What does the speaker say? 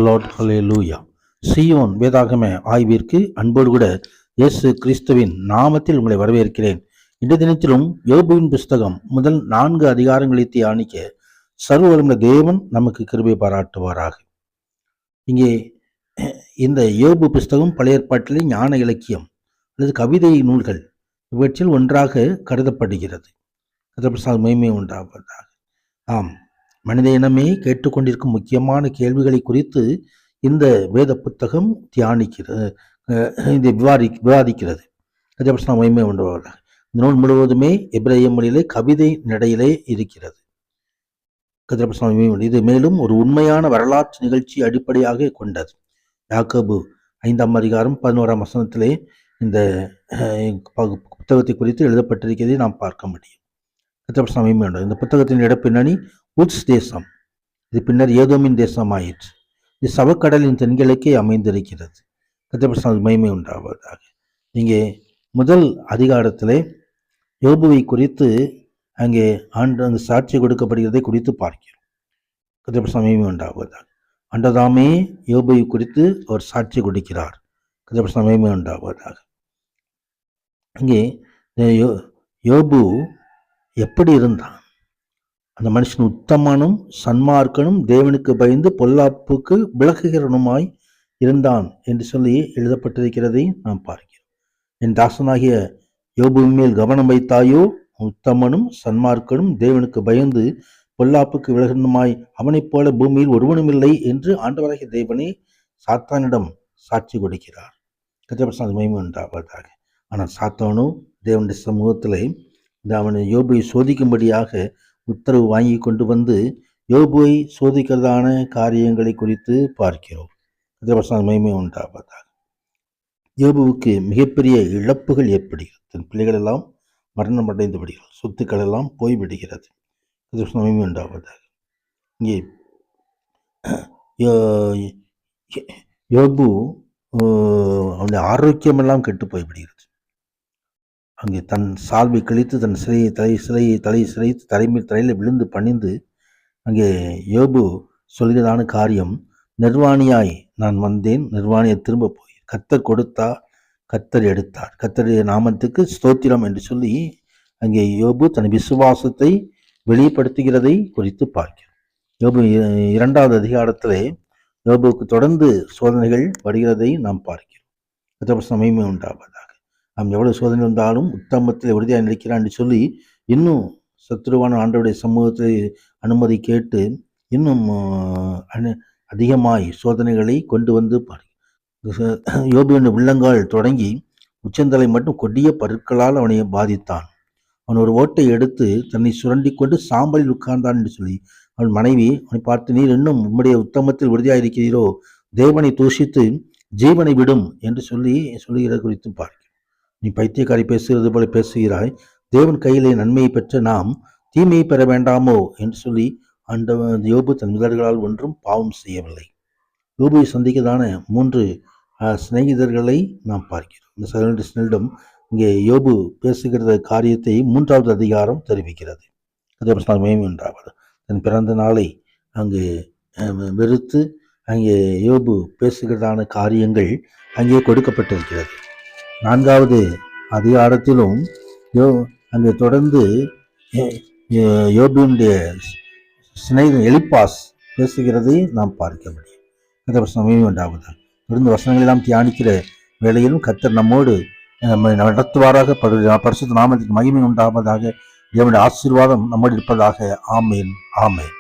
Lord ஹல்லேலூயா. சீயோன் வேதாகம ஆய்விற்கு அன்போடு கூட இயேசு கிறிஸ்துவின் நாமத்தில் உங்களை வரவேற்கிறேன். இந்த தினத்திலும் யோபுவின் புஸ்தகம் முதல் 4 அதிகாரங்களை தியானிக்க சர்வவல்லமை தேவன் நமக்கு கிருபை பாராட்டுவாராக. இங்கே இந்த யோபு புஸ்தகம் பழைய ஏற்பாட்டிலே ஞான இலக்கியம் அல்லது கவிதை நூல்கள் இவற்றில் ஒன்றாக கருதப்படுகிறது. மகிமை உண்டாவதாக. ஆம், மனித இனமே கேட்டுக்கொண்டிருக்கும் முக்கியமான கேள்விகளை குறித்து இந்த வேத புத்தகம் தியானிக்கிறது, இந்த விவாதிக்கிறது. மகிமை உண்டாவதாக. இந்த நூல் முழுவதுமே எபிரேய மொழியிலே கவிதை நடையிலே இருக்கிறது. இது மேலும் ஒரு உண்மையான வரலாற்று நிகழ்ச்சி அடிப்படையாக கொண்டது. யாக்கோபு 5ஆம் அதிகாரம் 11ஆம் வசனத்திலே இந்த புத்தகத்தை குறித்து எழுதப்பட்டிருக்கிறதை நாம் பார்க்க முடியும். இந்த புத்தகத்தின் இடப்பின்னணி உட்ஸ் தேசம். இது பின்னர் ஏதோமின் தேசம் ஆயிற்று. இது சவக்கடலின் தென்கிழக்கே அமைந்திருக்கிறது. மகிமை உண்டாவதாக. இங்கே முதல் அதிகாரத்திலே யோபுவை குறித்து அங்கே அந்த சாட்சி கொடுக்கப்படுகிறதை குறித்து பார்க்கிறோம். மகிமை உண்டாவதாக. ஆண்டதாமே யோபுவை குறித்து அவர் சாட்சி கொடுக்கிறார். மகிமை உண்டாவதாக. இங்கே யோபு எப்படி இருந்தான்? அந்த மனுஷன் உத்தமனும் சன்மார்க்கனும் தேவனுக்கு பயந்து பொல்லாப்புக்கு விலகுகிறனுமாய் இருந்தான் என்று சொல்லி எழுதப்பட்டிருக்கிறதை நாம் பார்க்கிறோம். என் தாசனாகிய யோபுவின் மேல் கவனம் வைத்தாயோ, உத்தமனும் சன்மார்க்கனும் தேவனுக்கு பயந்து பொல்லாப்புக்கு விலகனுமாய் அவனைப் போல பூமியில் ஒருவனும் இல்லை என்று ஆண்டவராகிய தேவனே சாத்தானிடம் சாட்சி கொடுக்கிறார். மகிமை உண்டாவதாக. ஆனால் சாத்தானோ தேவனுடைய சமூகத்திலே அவனை யோபுவை சோதிக்கும்படியாக உத்தரவு வாங்கி கொண்டு வந்து யோபுவை சோதிக்கிறதான காரியங்களை குறித்து பார்க்கிறோம். மகிமை உண்டாவதாக. யோபுவுக்கு மிகப்பெரிய இழப்புகள் ஏற்படுகிறது. தன் பிள்ளைகள் எல்லாம் மரணம் அடைந்து விடுகிறது, சொத்துக்கள் எல்லாம் போய்விடுகிறது. மகிமை உண்டாவதாக. இங்கே யோபு அவனுடைய ஆரோக்கியமெல்லாம் கெட்டு போய்விடுகிறது. அங்கே தன் சால்வை கிழித்து தன் தலையை சிரைத்து தலையில் விழுந்து பணிந்து அங்கே யோபு சொல்கிறதான காரியம், நிர்வாணியாய் நான் வந்தேன், நிர்வாணியை திரும்ப போய் கர்த்தர் கொடுத்தா கர்த்தர் எடுத்தார், கர்த்தருடைய நாமத்துக்கு ஸ்தோத்திரம் என்று சொல்லி அங்கே யோபு தன் விசுவாசத்தை வெளிப்படுத்துகிறதை குறித்து பார்க்கிறோம். யோபு 2வது அதிகாரத்திலே யோபுவுக்கு தொடர்ந்து சோதனைகள் வருகிறதை நாம் பார்க்கிறோம். மகிமை உண்டாவதாக. நாம் எவ்வளவு சோதனை வந்தாலும் உத்தமத்தில் உறுதியாக நிற்கிறான் என்று சொல்லி இன்னும் சத்துருவான ஆண்டவருடைய சமூகத்தில் அனுமதி கேட்டு இன்னும் அதிகமாய் சோதனைகளை கொண்டு வந்து யோபுவின் உள்ளங்கால் தொடங்கி உச்சந்தலை மட்டும் கொடிய பருக்களால் அவனை பாதித்தான். அவன் ஒரு ஓட்டை எடுத்து தன்னை சுரண்டி கொண்டு சாம்பலில் உட்கார்ந்தான் என்று சொல்லி அவன் மனைவி அவனை பார்த்து, நீர் இன்னும் உம்முடைய உத்தமத்தில் உறுதியாக இருக்கிறீரோ, தேவனை தூஷித்து ஜீவனை விடும் என்று சொல்லுகிற குறித்து பார்க்க. நீ பைத்தியக்காரி பேசுகிறது போல பேசுகிறாய், தேவன் கையிலே நன்மையை பெற்ற நாம் தீமையை பெற வேண்டாமோ என்று சொல்லி யோபு தன் முதல்களால் ஒன்றும் பாவம் செய்யவில்லை. யோபுவை சந்திக்கதான 3 சிநேகிதர்களை நாம் பார்க்கிறோம். இந்த சகோதரனிடம் இங்கே யோபு பேசுகிற காரியத்தை 3வது அதிகாரம் தெரிவிக்கிறது. உண்டாவது தன் பிறந்த நாளை அங்கு வெறுத்து அங்கே யோபு பேசுகிறதான காரியங்கள் அங்கே கொடுக்கப்பட்டிருக்கிறது. 4வது அதிகாரத்திலும் அங்கே தொடர்ந்து யோபுடைய சிநேகிதன் எலிப்பாஸ் பேசுகிறதை நாம் பார்க்க முடியும். உண்டாவது தொடர்ந்து வசனங்களெல்லாம் தியானிக்கிற வேளையிலும் கர்த்தர் நம்மோடு நடத்துவாராக. பரிசுத்த நாமத்துக்கு மகிமை உண்டாவதாக. தேவனுடைய ஆசீர்வாதம் நம்மோடு இருப்பதாக. ஆமேன், ஆமேன்.